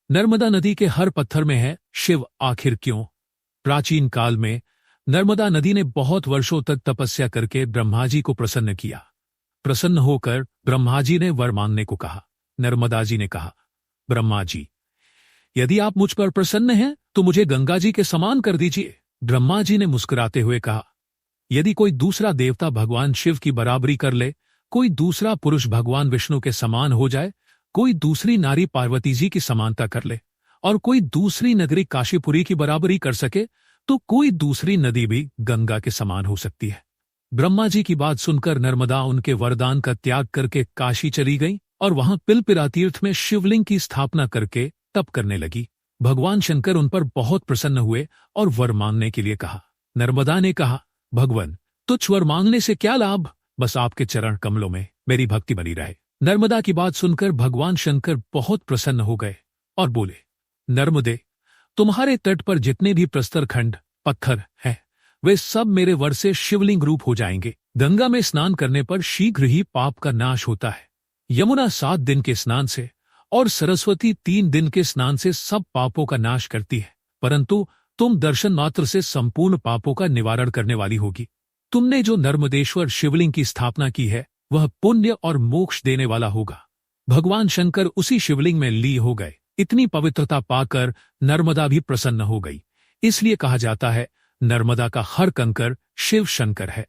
नर्मदा नदी के हर पत्थर में है शिव, आखिर क्यों? प्राचीन काल में नर्मदा नदी ने बहुत वर्षों तक तपस्या करके ब्रह्मा जी को प्रसन्न किया। प्रसन्न होकर ब्रह्मा जी ने वर मांगने को कहा। नर्मदा जी ने कहा, ब्रह्मा जी, यदि आप मुझ पर प्रसन्न हैं तो मुझे गंगा जी के समान कर दीजिए। ब्रह्मा जी ने मुस्कुराते हुए कहा, यदि कोई दूसरा देवता भगवान शिव की बराबरी कर ले, कोई दूसरा पुरुष भगवान विष्णु के समान हो जाए, कोई दूसरी नारी पार्वती जी की समानता कर ले और कोई दूसरी नगरी काशीपुरी की बराबरी कर सके, तो कोई दूसरी नदी भी गंगा के समान हो सकती है। ब्रह्मा जी की बात सुनकर नर्मदा उनके वरदान का त्याग करके काशी चली गई और वहां पिलपिला तीर्थ में शिवलिंग की स्थापना करके तप करने लगी। भगवान शंकर उन पर बहुत प्रसन्न हुए और वर मांगने के लिए कहा। नर्मदा ने कहा, भगवान, तुच्छ वर मांगने से क्या लाभ, बस आपके चरण कमलों में मेरी भक्ति बनी रहे। नर्मदा की बात सुनकर भगवान शंकर बहुत प्रसन्न हो गए और बोले, नर्मदे, तुम्हारे तट पर जितने भी प्रस्तर खंड पत्थर हैं, वे सब मेरे वर से शिवलिंग रूप हो जाएंगे। गंगा में स्नान करने पर शीघ्र ही पाप का नाश होता है। यमुना 7 दिन के स्नान से और सरस्वती 3 दिन के स्नान से सब पापों का नाश करती है, परंतु तुम दर्शन मात्र से संपूर्ण पापों का निवारण करने वाली होगी। तुमने जो नर्मदेश्वर शिवलिंग की स्थापना की है वह पुण्य और मोक्ष देने वाला होगा। भगवान शंकर उसी शिवलिंग में लीन हो गए। इतनी पवित्रता पाकर नर्मदा भी प्रसन्न हो गई। इसलिए कहा जाता है, नर्मदा का हर कंकर शिव शंकर है।